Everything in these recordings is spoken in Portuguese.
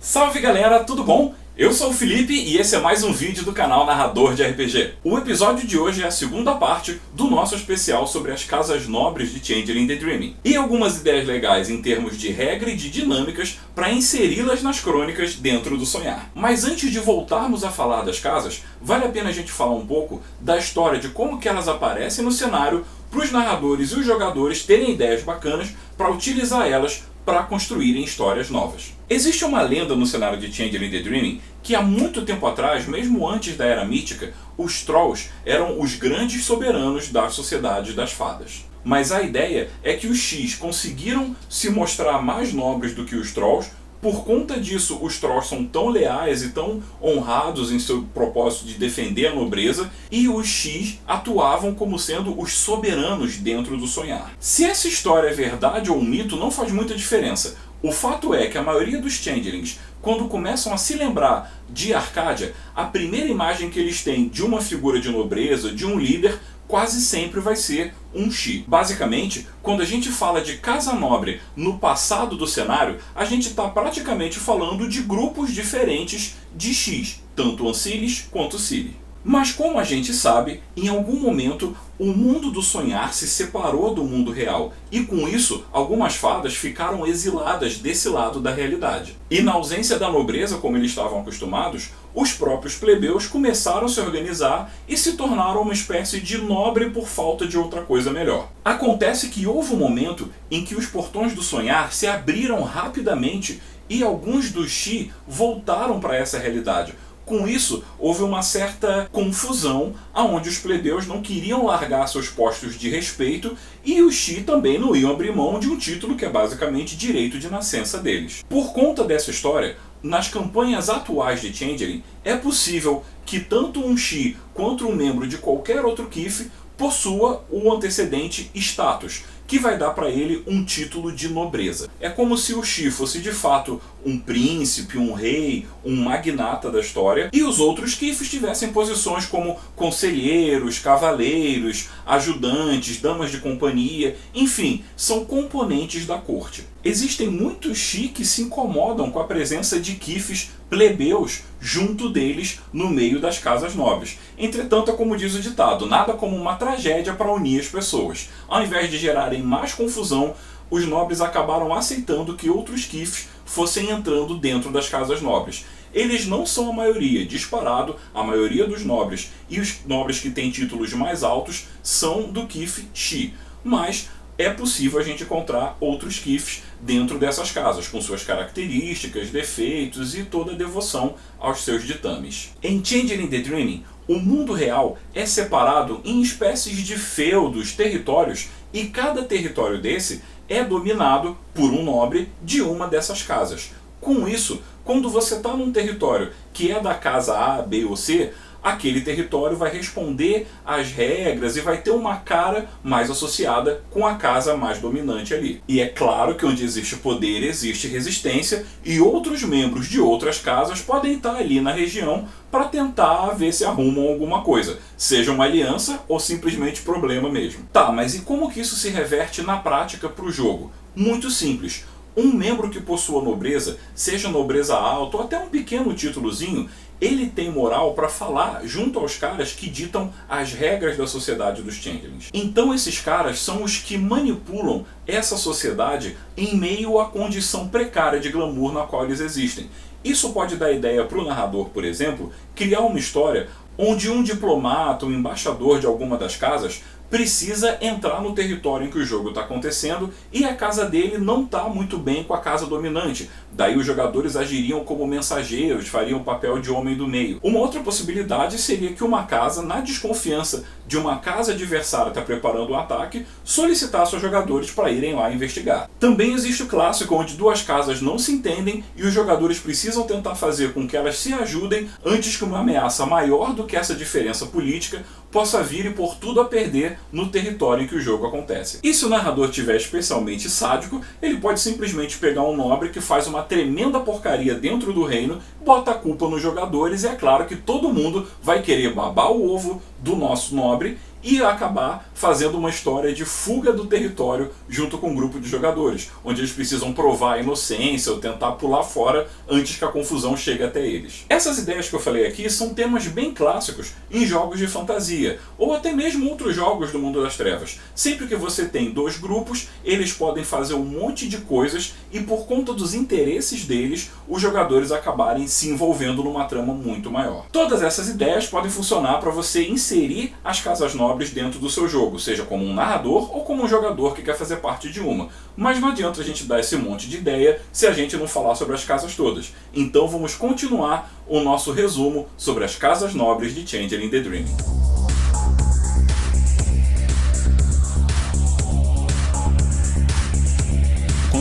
Salve galera, tudo bom? Eu sou o Felipe e esse é mais um vídeo do canal Narrador de RPG. O episódio de hoje é a segunda parte do nosso especial sobre as casas nobres de Changeling the Dreaming. E algumas ideias legais em termos de regra e de dinâmicas para inseri-las nas crônicas dentro do Sonhar. Mas antes de voltarmos a falar das casas, vale a pena a gente falar um pouco da história de como que elas aparecem no cenário para os narradores e os jogadores terem ideias bacanas para utilizar elas para construírem histórias novas. Existe uma lenda no cenário de Changeling the Dreaming que há muito tempo atrás, mesmo antes da Era Mítica, os Trolls eram os grandes soberanos das sociedades das fadas. Mas a ideia é que os X conseguiram se mostrar mais nobres do que os Trolls. Por conta disso, os Trolls são tão leais e tão honrados em seu propósito de defender a nobreza, e os X atuavam como sendo os soberanos dentro do Sonhar. Se essa história é verdade ou um mito, não faz muita diferença. O fato é que a maioria dos Changelings, quando começam a se lembrar de Arcádia, a primeira imagem que eles têm de uma figura de nobreza, de um líder, quase sempre vai ser um Xi. Basicamente, quando a gente fala de casa nobre no passado do cenário, a gente está praticamente falando de grupos diferentes de X, tanto Ancilis quanto Cili. Mas como a gente sabe, em algum momento o mundo do sonhar se separou do mundo real, e com isso algumas fadas ficaram exiladas desse lado da realidade. E na ausência da nobreza como eles estavam acostumados, os próprios plebeus começaram a se organizar e se tornaram uma espécie de nobre por falta de outra coisa melhor. Acontece que houve um momento em que os portões do sonhar se abriram rapidamente e alguns dos Xi voltaram para essa realidade. Com isso, houve uma certa confusão, onde os plebeus não queriam largar seus postos de respeito e os Xi também não iam abrir mão de um título que é basicamente direito de nascença deles. Por conta dessa história, nas campanhas atuais de Changeling, é possível que tanto um Xi quanto um membro de qualquer outro Kith possua o antecedente status, que vai dar para ele um título de nobreza. É como se o Xi fosse de fato um príncipe, um rei, um magnata da história, e os outros Kiths tivessem posições como conselheiros, cavaleiros, ajudantes, damas de companhia, enfim, são componentes da corte. Existem muitos Xi que se incomodam com a presença de Kiths plebeus junto deles no meio das casas nobres. Entretanto, é como diz o ditado, nada como uma tragédia para unir as pessoas. Ao invés de gerarem mais confusão, os nobres acabaram aceitando que outros Kiths fossem entrando dentro das casas nobres. Eles não são a maioria, disparado, a maioria dos nobres e os nobres que têm títulos mais altos são do Kith Xi, mas é possível a gente encontrar outros Kiths dentro dessas casas, com suas características, defeitos e toda a devoção aos seus ditames. Em Changeling the Dreaming, o mundo real é separado em espécies de feudos, territórios, e cada território desse é dominado por um nobre de uma dessas casas. Com isso, quando você está num território que é da casa A, B ou C, aquele território vai responder às regras e vai ter uma cara mais associada com a casa mais dominante ali. E é claro que onde existe poder, existe resistência, e outros membros de outras casas podem estar ali na região para tentar ver se arrumam alguma coisa, seja uma aliança ou simplesmente problema mesmo. Tá, mas e como que isso se reverte na prática para o jogo? Muito simples. Um membro que possua nobreza, seja nobreza alta ou até um pequeno títulozinho, ele tem moral para falar junto aos caras que ditam as regras da sociedade dos Changelings. Então esses caras são os que manipulam essa sociedade em meio à condição precária de glamour na qual eles existem. Isso pode dar ideia para o narrador, por exemplo, criar uma história onde um diplomata, um embaixador de alguma das casas, precisa entrar no território em que o jogo está acontecendo e a casa dele não está muito bem com a casa dominante. Daí os jogadores agiriam como mensageiros, fariam o papel de homem do meio. Uma outra possibilidade seria que uma casa, na desconfiança de uma casa adversária estar preparando um ataque, solicitasse aos jogadores para irem lá investigar. Também existe o clássico onde duas casas não se entendem e os jogadores precisam tentar fazer com que elas se ajudem antes que uma ameaça maior do que essa diferença política possa vir e pôr tudo a perder no território em que o jogo acontece. E se o narrador tiver especialmente sádico, ele pode simplesmente pegar um nobre que faz uma tremenda porcaria dentro do reino, bota a culpa nos jogadores e é claro que todo mundo vai querer babar o ovo do nosso nobre e acabar fazendo uma história de fuga do território junto com um grupo de jogadores, onde eles precisam provar a inocência ou tentar pular fora antes que a confusão chegue até eles. Essas ideias que eu falei aqui são temas bem clássicos em jogos de fantasia, ou até mesmo outros jogos do mundo das trevas. Sempre que você tem dois grupos, eles podem fazer um monte de coisas e por conta dos interesses deles, os jogadores acabarem se envolvendo numa trama muito maior. Todas essas ideias podem funcionar para você inserir as casas nobres dentro do seu jogo, seja como um narrador ou como um jogador que quer fazer parte de uma. Mas não adianta a gente dar esse monte de ideia se a gente não falar sobre as casas todas. Então vamos continuar o nosso resumo sobre as casas nobres de Changeling the Dreaming.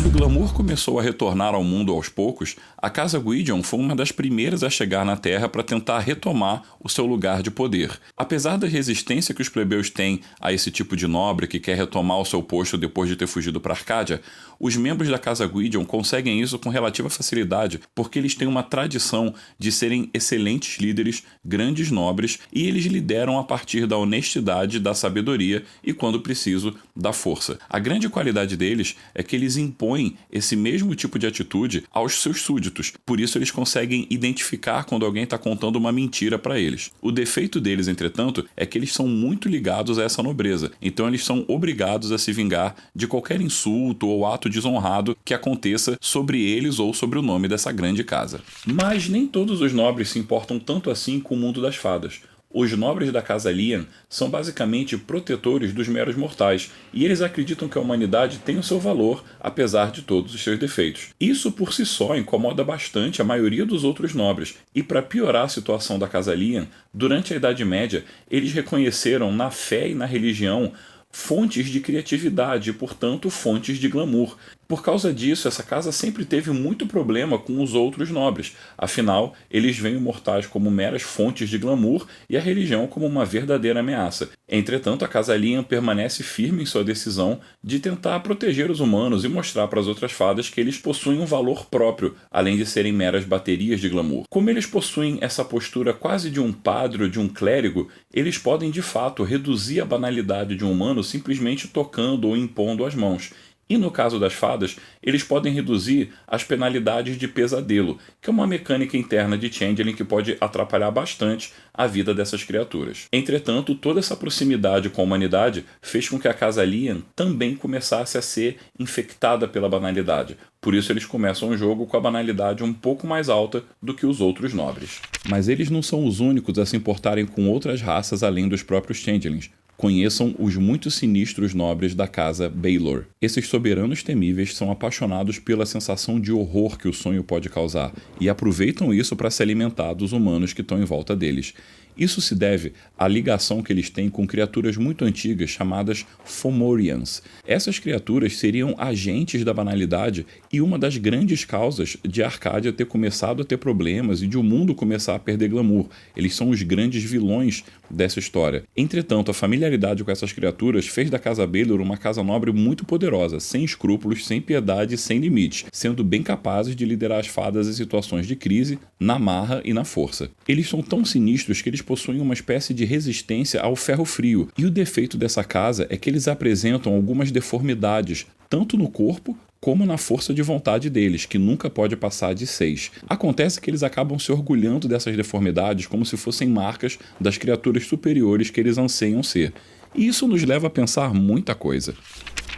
Quando o glamour começou a retornar ao mundo aos poucos, a Casa Gwydion foi uma das primeiras a chegar na Terra para tentar retomar o seu lugar de poder. Apesar da resistência que os plebeus têm a esse tipo de nobre que quer retomar o seu posto depois de ter fugido para Arcádia, os membros da Casa Gwydion conseguem isso com relativa facilidade porque eles têm uma tradição de serem excelentes líderes, grandes nobres, e eles lideram a partir da honestidade, da sabedoria e, quando preciso, da força. A grande qualidade deles é que eles impõem esse mesmo tipo de atitude aos seus súditos, por isso eles conseguem identificar quando alguém está contando uma mentira para eles. O defeito deles, entretanto, é que eles são muito ligados a essa nobreza, então eles são obrigados a se vingar de qualquer insulto ou ato desonrado que aconteça sobre eles ou sobre o nome dessa grande casa. Mas nem todos os nobres se importam tanto assim com o mundo das fadas. Os nobres da Casa Lien são basicamente protetores dos meros mortais, e eles acreditam que a humanidade tem o seu valor, apesar de todos os seus defeitos. Isso por si só incomoda bastante a maioria dos outros nobres, e para piorar a situação da Casa Lien, durante a Idade Média, eles reconheceram na fé e na religião fontes de criatividade e, portanto, fontes de glamour. Por causa disso, essa casa sempre teve muito problema com os outros nobres. Afinal, eles veem os mortais como meras fontes de glamour e a religião como uma verdadeira ameaça. Entretanto, a Casa Lien permanece firme em sua decisão de tentar proteger os humanos e mostrar para as outras fadas que eles possuem um valor próprio, além de serem meras baterias de glamour. Como eles possuem essa postura quase de um padre ou de um clérigo, eles podem de fato reduzir a banalidade de um humano simplesmente tocando ou impondo as mãos. E no caso das fadas, eles podem reduzir as penalidades de pesadelo, que é uma mecânica interna de Changeling que pode atrapalhar bastante a vida dessas criaturas. Entretanto, toda essa proximidade com a humanidade fez com que a Casa Lien também começasse a ser infectada pela banalidade. Por isso eles começam o jogo com a banalidade um pouco mais alta do que os outros nobres. Mas eles não são os únicos a se importarem com outras raças além dos próprios Changelings. Conheçam os muito sinistros nobres da Casa Baelor. Esses soberanos temíveis são apaixonados pela sensação de horror que o sonho pode causar e aproveitam isso para se alimentar dos humanos que estão em volta deles. Isso se deve à ligação que eles têm com criaturas muito antigas chamadas Fomorians. Essas criaturas seriam agentes da banalidade e uma das grandes causas de Arcádia ter começado a ter problemas e de o mundo começar a perder glamour. Eles são os grandes vilões dessa história. Entretanto, a familiaridade com essas criaturas fez da Casa Baelor uma casa nobre muito poderosa, sem escrúpulos, sem piedade e sem limites, sendo bem capazes de liderar as fadas em situações de crise, na marra e na força. Eles são tão sinistros que eles possuem uma espécie de resistência ao ferro frio, e o defeito dessa casa é que eles apresentam algumas deformidades, tanto no corpo como na força de vontade deles, que nunca pode passar de 6. Acontece que eles acabam se orgulhando dessas deformidades como se fossem marcas das criaturas superiores que eles anseiam ser. E isso nos leva a pensar muita coisa.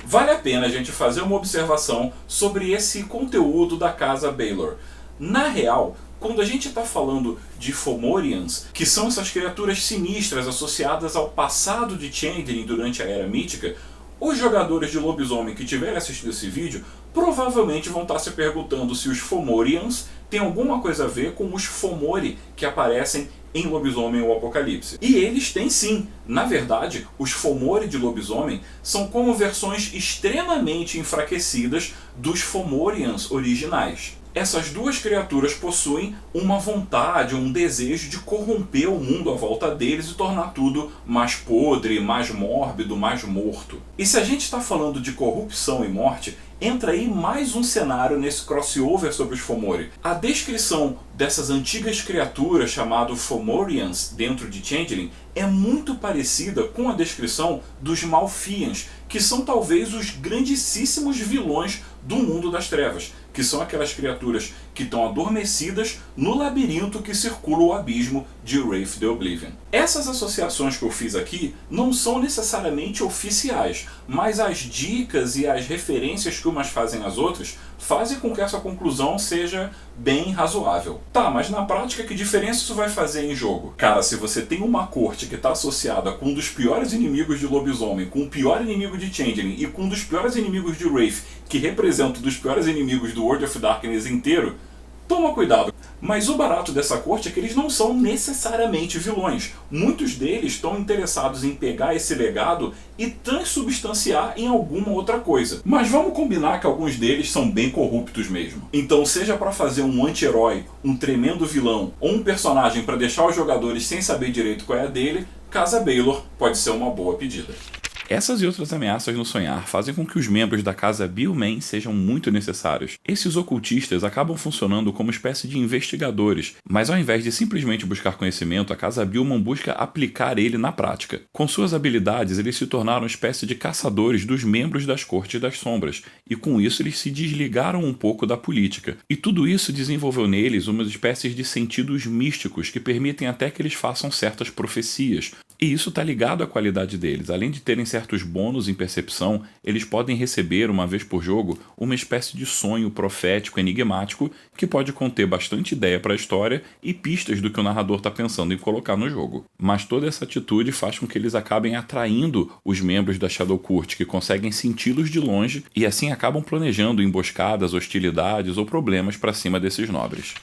Vale a pena a gente fazer uma observação sobre esse conteúdo da Casa Baelor. Na real, quando a gente está falando de Fomorians, que são essas criaturas sinistras associadas ao passado de Changeling durante a Era Mítica, os jogadores de lobisomem que tiverem assistido esse vídeo provavelmente vão estar se perguntando se os Fomorians têm alguma coisa a ver com os Fomori que aparecem em Lobisomem ou Apocalipse. E eles têm sim. Na verdade, os Fomori de Lobisomem são como versões extremamente enfraquecidas dos Fomorians originais. Essas duas criaturas possuem uma vontade, um desejo de corromper o mundo à volta deles e tornar tudo mais podre, mais mórbido, mais morto. E se a gente está falando de corrupção e morte, entra aí mais um cenário nesse crossover sobre os Fomori. A descrição dessas antigas criaturas chamadas Fomorians dentro de Changeling é muito parecida com a descrição dos Malfians, que são talvez os grandíssimos vilões do mundo das trevas, que são aquelas criaturas que estão adormecidas no labirinto que circula o abismo de Wraith the Oblivion. Essas associações que eu fiz aqui não são necessariamente oficiais, mas as dicas e as referências que umas fazem às outras fazem com que essa conclusão seja bem razoável. Tá, mas na prática que diferença isso vai fazer em jogo? Cara, se você tem uma corte que está associada com um dos piores inimigos de lobisomem, com o pior inimigo de Changeling e com um dos piores inimigos de Wraith, que representa um dos piores inimigos do World of Darkness inteiro, toma cuidado. Mas o barato dessa corte é que eles não são necessariamente vilões. Muitos deles estão interessados em pegar esse legado e transubstanciar em alguma outra coisa. Mas vamos combinar que alguns deles são bem corruptos mesmo. Então, seja para fazer um anti-herói, um tremendo vilão, ou um personagem para deixar os jogadores sem saber direito qual é a dele, Casa Baylor pode ser uma boa pedida. Essas e outras ameaças no sonhar fazem com que os membros da Casa Billman sejam muito necessários. Esses ocultistas acabam funcionando como espécie de investigadores, mas ao invés de simplesmente buscar conhecimento, a Casa Billman busca aplicar ele na prática. Com suas habilidades, eles se tornaram uma espécie de caçadores dos membros das Cortes das Sombras, e com isso eles se desligaram um pouco da política. E tudo isso desenvolveu neles umas espécies de sentidos místicos que permitem até que eles façam certas profecias. E isso está ligado à qualidade deles. Além de terem certos bônus em percepção, eles podem receber, uma vez por jogo, uma espécie de sonho profético enigmático que pode conter bastante ideia para a história e pistas do que o narrador está pensando em colocar no jogo. Mas toda essa atitude faz com que eles acabem atraindo os membros da Shadow Court, que conseguem senti-los de longe e assim acabam planejando emboscadas, hostilidades ou problemas para cima desses nobres.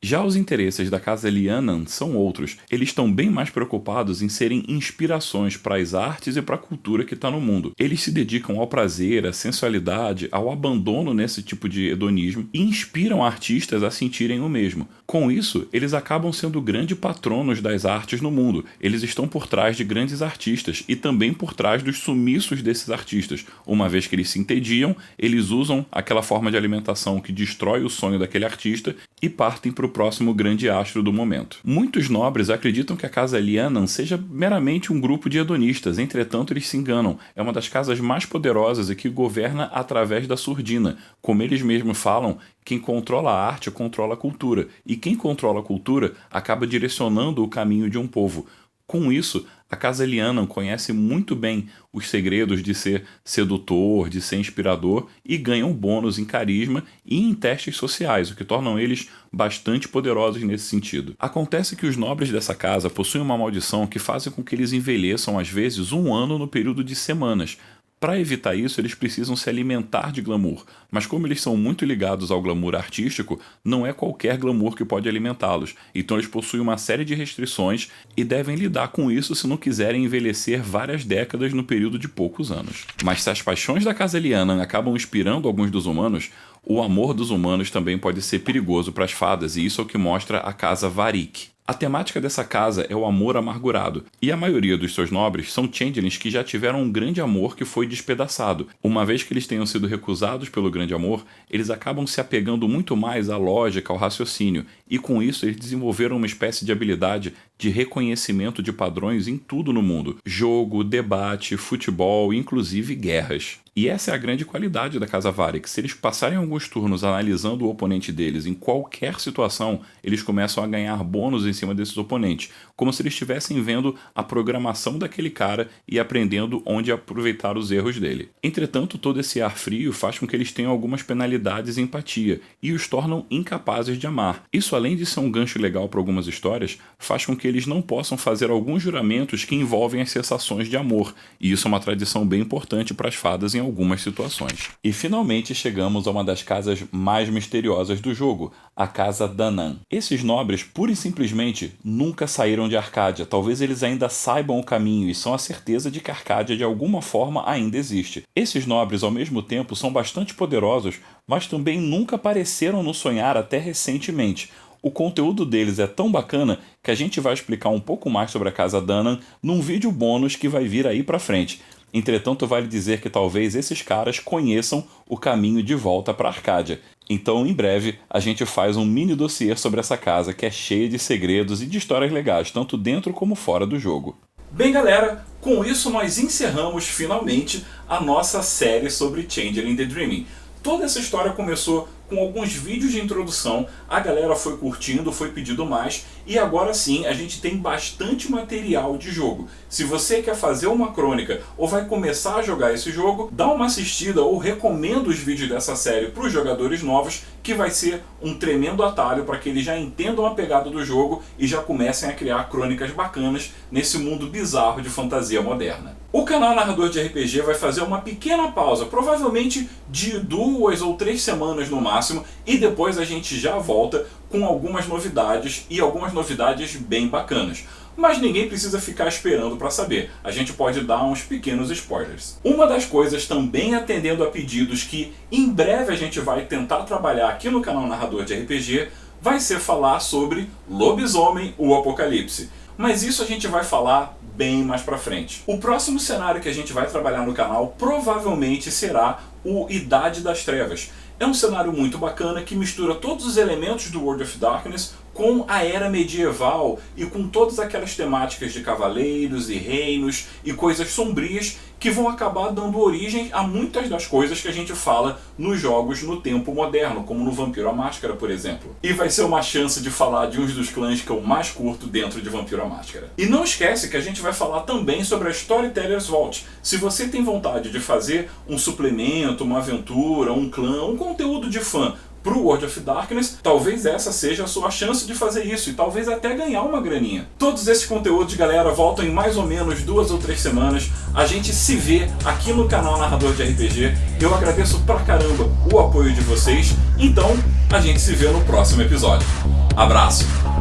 Já os interesses da Casa Lianan são outros. Eles estão bem mais preocupados em serem inspirações para as artes e para a cultura que está no mundo. Eles se dedicam ao prazer, à sensualidade, ao abandono nesse tipo de hedonismo e inspiram artistas a sentirem o mesmo. Com isso, eles acabam sendo grandes patronos das artes no mundo. Eles estão por trás de grandes artistas e também por trás dos sumiços desses artistas. Uma vez que eles se entediam, eles usam aquela forma de alimentação que destrói o sonho daquele artista e partem para o próximo grande astro do momento. Muitos nobres acreditam que a Casa Lianan seja meramente um grupo de hedonistas, entretanto eles se enganam. É uma das casas mais poderosas e que governa através da surdina. Como eles mesmos falam, quem controla a arte controla a cultura, e quem controla a cultura acaba direcionando o caminho de um povo. Com isso, a Casa Lianan conhece muito bem os segredos de ser sedutor, de ser inspirador e ganham bônus em carisma e em testes sociais, o que tornam eles bastante poderosos nesse sentido. Acontece que os nobres dessa casa possuem uma maldição que faz com que eles envelheçam às vezes 1 ano no período de semanas. Para evitar isso, eles precisam se alimentar de glamour, mas como eles são muito ligados ao glamour artístico, não é qualquer glamour que pode alimentá-los, então eles possuem uma série de restrições e devem lidar com isso se não quiserem envelhecer várias décadas no período de poucos anos. Mas se as paixões da Casa Lianan acabam inspirando alguns dos humanos, o amor dos humanos também pode ser perigoso para as fadas, e isso é o que mostra a Casa Varik. A temática dessa casa é o amor amargurado, e a maioria dos seus nobres são changelings que já tiveram um grande amor que foi despedaçado. Uma vez que eles tenham sido recusados pelo grande amor, eles acabam se apegando muito mais à lógica, ao raciocínio, e com isso eles desenvolveram uma espécie de habilidade de reconhecimento de padrões em tudo no mundo. Jogo, debate, futebol, inclusive guerras. E essa é a grande qualidade da Casa Varik. Se eles passarem alguns turnos analisando o oponente deles em qualquer situação, eles começam a ganhar bônus em cima desses oponentes, como se eles estivessem vendo a programação daquele cara e aprendendo onde aproveitar os erros dele. Entretanto, todo esse ar frio faz com que eles tenham algumas penalidades em empatia e os tornam incapazes de amar. Isso, além de ser um gancho legal para algumas histórias, faz com que que eles não possam fazer alguns juramentos que envolvem as cessações de amor, e isso é uma tradição bem importante para as fadas em algumas situações. E finalmente chegamos a uma das casas mais misteriosas do jogo, a Casa Danann. Esses nobres, pura e simplesmente, nunca saíram de Arcádia. Talvez eles ainda saibam o caminho e são a certeza de que Arcádia de alguma forma ainda existe. Esses nobres, ao mesmo tempo, são bastante poderosos, mas também nunca apareceram no Sonhar até recentemente. O conteúdo deles é tão bacana que a gente vai explicar um pouco mais sobre a Casa Danann num vídeo bônus que vai vir aí pra frente. Entretanto, vale dizer que talvez esses caras conheçam o caminho de volta para Arcádia. Então, em breve, a gente faz um mini dossiê sobre essa casa que é cheia de segredos e de histórias legais, tanto dentro como fora do jogo. Bem, galera, com isso nós encerramos finalmente a nossa série sobre Changeling the Dreaming. Toda essa história começou com alguns vídeos de introdução, a galera foi curtindo, foi pedindo mais, e agora sim a gente tem bastante material de jogo. Se você quer fazer uma crônica ou vai começar a jogar esse jogo, dá uma assistida ou recomenda os vídeos dessa série para os jogadores novos, que vai ser um tremendo atalho para que eles já entendam a pegada do jogo e já comecem a criar crônicas bacanas nesse mundo bizarro de fantasia moderna. O canal Narrador de RPG vai fazer uma pequena pausa, provavelmente de 2 ou 3 semanas no máximo, e depois a gente já volta com algumas novidades, e algumas novidades bem bacanas. Mas ninguém precisa ficar esperando para saber, a gente pode dar uns pequenos spoilers. Uma das coisas também atendendo a pedidos que em breve a gente vai tentar trabalhar aqui no canal Narrador de RPG, vai ser falar sobre Lobisomem: O Apocalipse. Mas isso a gente vai falar bem mais pra frente. O próximo cenário que a gente vai trabalhar no canal provavelmente será o Idade das Trevas. É um cenário muito bacana que mistura todos os elementos do World of Darkness com a era medieval e com todas aquelas temáticas de cavaleiros e reinos e coisas sombrias que vão acabar dando origem a muitas das coisas que a gente fala nos jogos no tempo moderno, como no Vampiro à Máscara, por exemplo. E vai ser uma chance de falar de um dos clãs que eu mais curto dentro de Vampiro à Máscara. E não esquece que a gente vai falar também sobre a Storyteller's Vault. Se você tem vontade de fazer um suplemento, uma aventura, um clã, um conteúdo de fã pro World of Darkness, talvez essa seja a sua chance de fazer isso e talvez até ganhar uma graninha. Todos esses conteúdos, galera, voltam em mais ou menos 2 ou 3 semanas. A gente se vê aqui no canal Narrador de RPG. Eu agradeço pra caramba o apoio de vocês. Então, a gente se vê no próximo episódio. Abraço!